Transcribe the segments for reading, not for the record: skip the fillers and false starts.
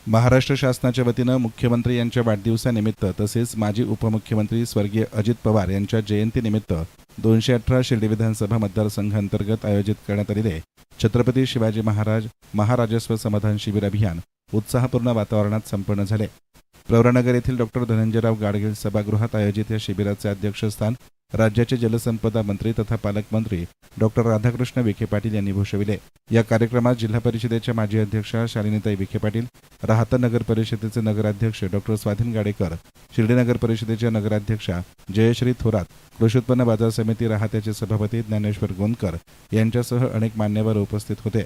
महाराष्ट्र शासनाच्या वतीनं मुख्यमंत्री यांच्या वाढदिवसानिमित्त तसेच माजी उपमुख्यमंत्री स्वर्गीय अजित पवार यांच्या जयंतीनिमित्त 218 शिर्डी विधानसभा मतदारसंघांतर्गत आयोजित करण्यात आलेले छत्रपती शिवाजी महाराज महाराजस्व समाधान शिबिर अभियान उत्साहपूर्ण वातावरणात संपन्न झाले। प्रवरानगर येथील डॉक्टर धनंजयराव गाडगीळ सभागृहात आयोजित या शिबिराचे अध्यक्षस्थान राज्याचे जलसंपदा मंत्री तथा पालकमंत्री डॉक्टर राधाकृष्ण विखे पाटील यांनी भूषविले। या कार्यक्रमात जिल्हा परिषदेच्या माजी अध्यक्षा शालिनीताई विखे पाटील, राहता नगर परिषदेचे नगराध्यक्ष डॉक्टर स्वाधीन गाडेकर, शिर्डी नगर परिषदेच्या नगराध्यक्षा जयश्री थोरात, कृषी उत्पन्न बाजार समिती राहत्याचे सभापती ज्ञानेश्वर गोंदकर यांच्यासह अनेक मान्यवर उपस्थित होते।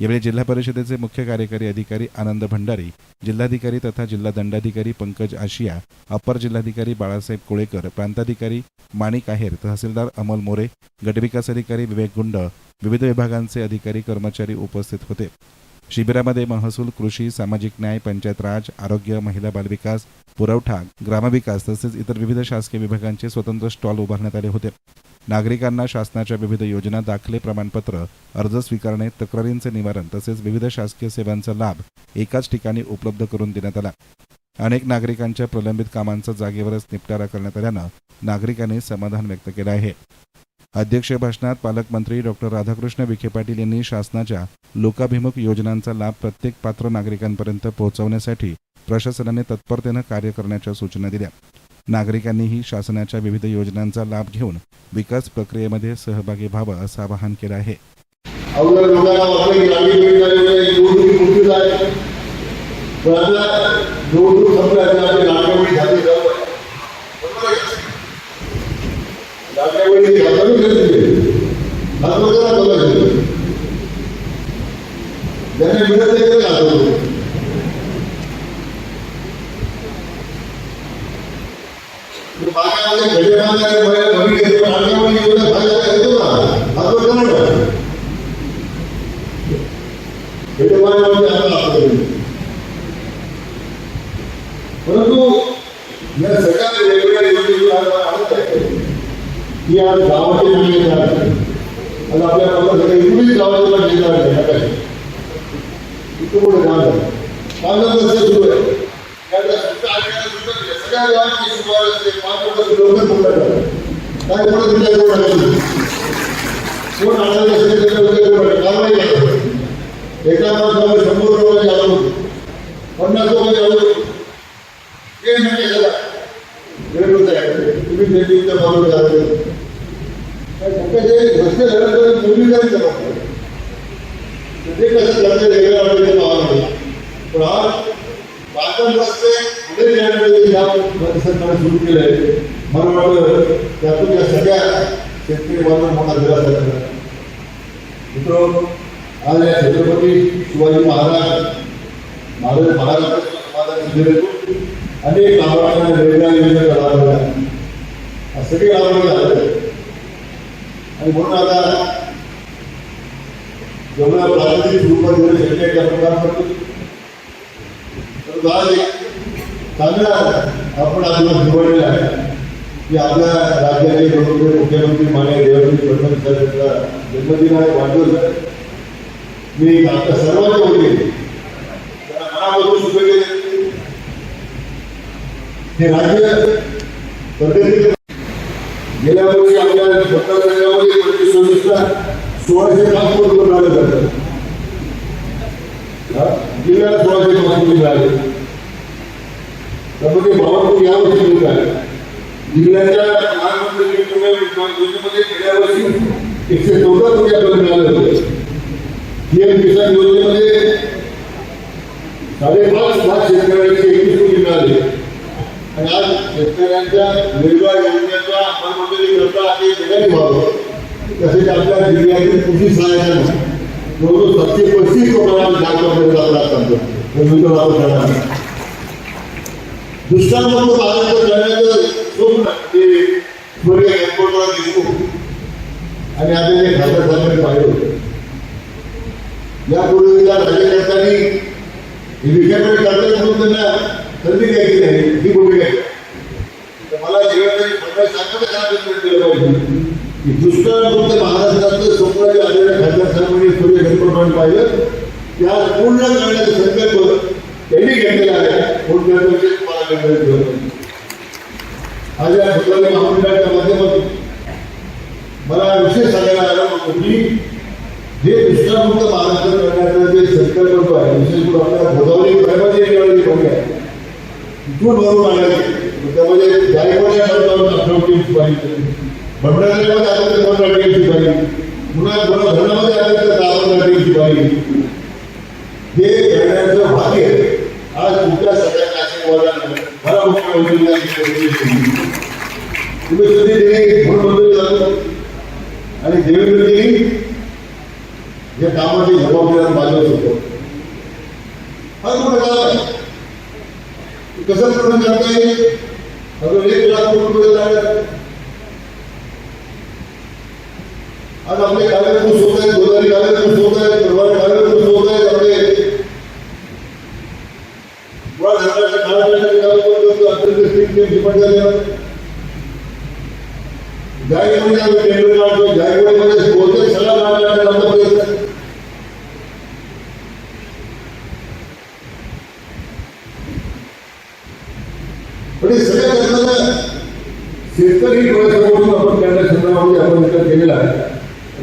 यावेळी जिल्हा परिषदेचे मुख्य कार्यकारी अधिकारी आनंद भंडारी, जिल्हाधिकारी तथा जिल्हा दंडाधिकारी पंकज आशिया, अपर जिल्हाधिकारी बाळासाहेब कोळेकर, प्रांताधिकारी माणिक आहेर, तहसीलदार अमोल मोरे, गटविकास अधिकारी विवेक गुंड, विविध विभागांचे अधिकारी कर्मचारी उपस्थित होते। शिबिरामध्ये महसूल, कृषी, सामाजिक न्याय, पंचायत राज, आरोग्य, महिला बालविकास, पुरवठा, ग्रामविकास तसेच इतर विविध शासकीय विभागांचे स्वतंत्र स्टॉल उभारण्यात आले होते। नागरिकांना शासनाच्या विविध योजना, दाखले, प्रमाणपत्र, अर्ज स्वीकारणे, तक्रारींचे निवारण तसेच विविध शासकीय सेवांचा लाभ एकाच ठिकाणी उपलब्ध करून देण्यात आला। अनेक नागरिकांच्या प्रलंबित कामांचा जागेवरच निपटारा करण्यात आल्यानं नागरिकांनी समाधान व्यक्त केलं आहे। अध्यक्षीय भाषणात पालकमंत्री डॉक्टर राधाकृष्ण विखे पाटील यांनी शासनाच्या लोकाभिमुख योजनांचा लाभ प्रत्येक पात्र नागरिकांपर्यंत पोहोचवण्यासाठी प्रशासनाने तत्परतेनं कार्य करण्याच्या सूचना दिल्या। नागरिकांनीही शासनाच्या विविध योजनांचा लाभ घेऊन विकास प्रक्रियेमध्ये सहभागी व्हावं असं आवाहन केलं आहे। परंतु या सगळ्या वेगवेगळ्या योजनेला या गावाचे निर्णय आणि आपल्या सगळ्या इकडे गावाला निर्णय इतकं मोठं गाव आहे। काम कसं सुरू आहे सगळ्या गावाची सुरुवात 5 किलोमीटर मोठं काय कोण तुमच्या कोण कारवाई एका माणसाला 100 रुपये आलो 50 रुपये आलो हे म्हणजे तुम्ही दिवसा मारून जाते रस्ते झाल्यानंतर मुली जायचं ते कसं रस्ते वेगळ्या पाहणार पण आज बांधकाम रस्ते पुढे जाण्यासाठी सरकारने सुरू केले आहे। मला वाटतं त्यातून या सगळ्या शेतकरी बांधव मोठा दिलासा झाला। मित्र, आज या छत्रपती शिवाजी महाराज अनेक गावांना वेगळ्या योजना राबवल्या सगळे राबवले झाले आणि म्हणून आता जेवढ्या प्राथमिक रूपात जेवढे शक्य आहे त्या प्रकार चांगला आपण आपल्याला निवडलेला आहे की आपल्या राज्याचे लोकप्रिय मुख्यमंत्री माननीय देवेंद्र फडणवीस साहेबांचा जन्मदिन आहे, वाढदिवस। मी आपल्या सर्वांच्या वतीने त्यांना मनापासून शुभेच्छा हे राज्य पद्धतीने गेल्या वर्षी आपल्या मतदारसंघामध्ये 25-26ला 1605 कोटी मिळाले जातात। जिल्ह्यात 1605 कोटी मिळाले, त्यामध्ये 52 कोटी यावर्षी मिळाले। जिल्ह्याच्या प्रधानमंत्री योजनेमध्ये गेल्या वर्षी 114 कोटी आपल्याला मिळाले होते। पीएम किसान योजनेमध्ये 5.5 लाख शेतकऱ्यांचे 21 कोटी मिळाले आणि आज शेतकऱ्यांच्या वेगवेगळ्या योजनेचा अंमलबजावणी करता ते जगाने व्हावं तसेच आपल्या जिल्ह्यातील कृषी सहाय्यता जवळजवळ 735 कोटी दुष्काळमुक्त भारत करण्याचं स्वप्न ते स्वर्गीय गणपतराव देशमुख आणि आपले खासदार साहेबांनी पाहिलं होतं। यापूर्वीच्या राज्यकर्त्यांनी विषयाकडे करण्यात म्हणून त्यांना संधी द्यायची नाही ही भूमिका आहे। तर मला देवेंद्र फडणवीस साहेबांना दिलं पाहिजे की दुष्काळमुक्त महाराष्ट्राचं स्वप्न जे आलेल्या खासदार साहेबांनी स्वर्गीय गणपतरावांनी पाहिलं त्या पूर्ण करण्याचा संकल्प त्यांनी फोन करण्याचे तुम्हाला गरज आज या ठिकाणी महामंडळाच्या माध्यमातून मला विशेष सांगायला आलं होतं की जे दुष्काळमुक्त महाराष्ट्र करण्याचा जे संकल्प आहे, विशेष करून आपल्या गोदावरी खोऱ्यामध्ये येणारी पाणी आहे, तिथून भरून आणायची. त्यामध्ये जायकवाडी आठवड्याची पाणी, भंडाऱ्यामध्ये आलं तर 15 पाणी, पुन्हा धरणामध्ये आलं तर 10 पाणी, हे करण्याचं भाग्य आज तुमच्या सगळ्यांना आशीर्वादाने मला मुख्यमंत्र्यांनी तुम्ही कधी दिली म्हणून जातो आणि देवेंद्रजी या कामाची जबाबदारी बाजूला होतो. हा मोठा काम आहे. कसं पूर्ण करता येईल? अजून 1 लाख कोटी लागत. आज आपले कार्यक्रम होत आहेत, गोदावरी कार्यक्रम होत आहेत, परवाना कार्यक्रम होत आहेत, आपले जायकवाडीमध्ये बहुतेक सगळ्या पण सगळ्या घटना शेतकरी डोळ्यासमोरून आपण त्यांच्या संदर्भामध्ये आपण विचार केलेला आहे.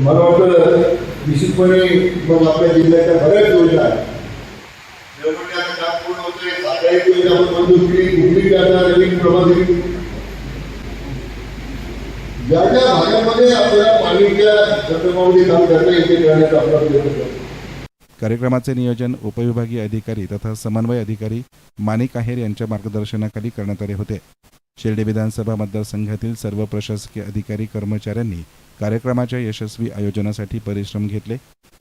मला वाटतं निश्चितपणे मग आपल्या जिल्ह्याच्या बऱ्याच योजना आहेत. काम पूर्ण होते, सागायत योजना आपण मंजूर केली, कुठली नवीन प्रमाणे ज्या ज्या भागामध्ये आपल्याला पाणीच्या संदर्भामध्ये काम करता येते करण्याचा आपला प्रयत्न करतो. कार्यक्रमाचे नियोजन उपविभागीय अधिकारी तथा समन्वय अधिकारी माणिक आहेर यांच्या मार्गदर्शनाखाली करण्यात आले होते. शिर्डी विधानसभा मतदारसंघातील सर्व प्रशासकीय अधिकारी कर्मचाऱ्यांनी कार्यक्रमाच्या यशस्वी आयोजनासाठी परिश्रम घेतले.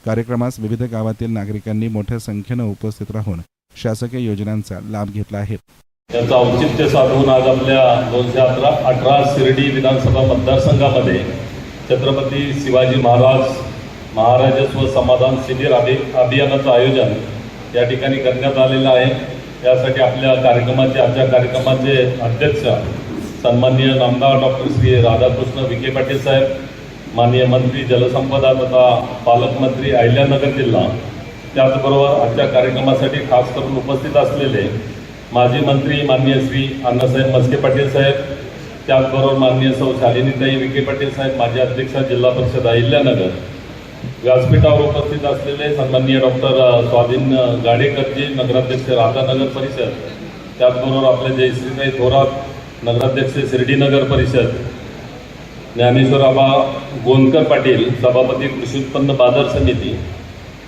कार्यक्रमास विविध गावातील नागरिकांनी मोठ्या संख्येनं उपस्थित राहून शासकीय योजनांचा लाभ घेतला आहे. त्याचं औचित्य साधून आज आपल्या 218 शिर्डी विधानसभा मतदारसंघामध्ये छत्रपती शिवाजी महाराजस्व समाधान शिबिर अभियानाचं आयोजन या ठिकाणी करण्यात आलेलं आहे. यासाठी आपल्या आजच्या कार्यक्रमाचे अध्यक्ष सन्माननीय नामदार डॉक्टर श्री राधाकृष्ण विखे पाटील साहेब, माननीय मंत्री जलसंपदा तथा पालकमंत्री अहिल्यानगर जिल्हा, त्याचबरोबर आजच्या कार्यक्रमासाठी खास करून उपस्थित असलेले माजी मंत्री माननीय श्री अण्णासाहेब मस्के पाटील साहेब, त्याचबरोबर माननीय सौ शालिनीताई विखे पाटील साहेब, माजी अध्यक्ष जिल्हा परिषद अहिल्यानगर, व्यासपीठावर उपस्थित असलेले सन्माननीय डॉक्टर स्वाधीन गाडेकरजी, नगराध्यक्ष राधानगर परिषद, त्याचबरोबर आपले जयश्रीताई थोरात, नगराध्यक्ष शिर्डी नगर परिषद, ज्ञानेश्वराबा गोंदकर पाटील, सभापती कृषी उत्पन्न बाजार समिती,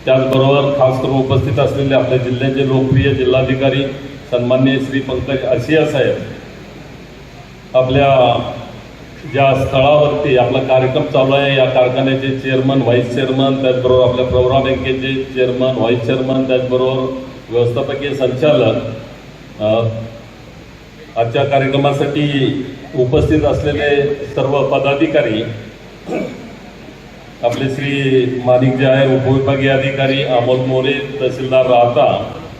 त्याचबरोबर खास करून उपस्थित असलेले आपल्या जिल्ह्याचे लोकप्रिय जिल्हाधिकारी सन्माननीय श्री पंकज आशिया साहेब, आपल्या ज्या स्थळावरती आपला कार्यक्रम चालू आहे या कारखान्याचे चेअरमन, व्हाईस चेअरमन, त्याचबरोबर आपल्या प्रवरा बँकेचे चेअरमन, व्हाईस चेअरमन, त्याचबरोबर व्यवस्थापकीय संचालक, आजच्या कार्यक्रमासाठी उपस्थित असलेले सर्व पदाधिकारी, आपले श्री माणिक आहेर उपविभागीय अधिकारी, अमोल मोरे तहसीलदार राहता,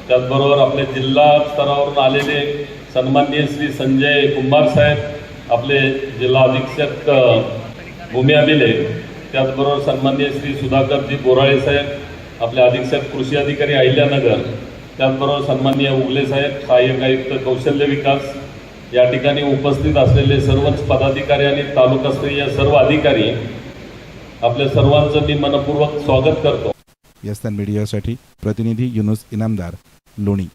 त्याचबरोबर आपले जिल्हा स्तरावरून आलेले सन्माननीय श्री संजय कुंभार साहेब, आपले जिल्हा अधीक्षक भूमी अभिलेख, त्याचबरोबर सन्माननीय श्री सुधाकरजी बोराळे साहेब, आपले अधीक्षक कृषी अधिकारी अहिल्यानगर, त्याचबरोबर सन्माननीय उगले साहेब, सहाय्यक आयुक्त कौशल्य विकास, या ठिकाणी उपस्थित असलेले सर्वच पदाधिकारी आणि तालुकास्तरीय सर्व अधिकारी, आपल्या सर्वांचं मी मनपूर्वक स्वागत करतो. यस्तान मीडियासाठी प्रतिनिधी युनुस इनामदार, लोणी.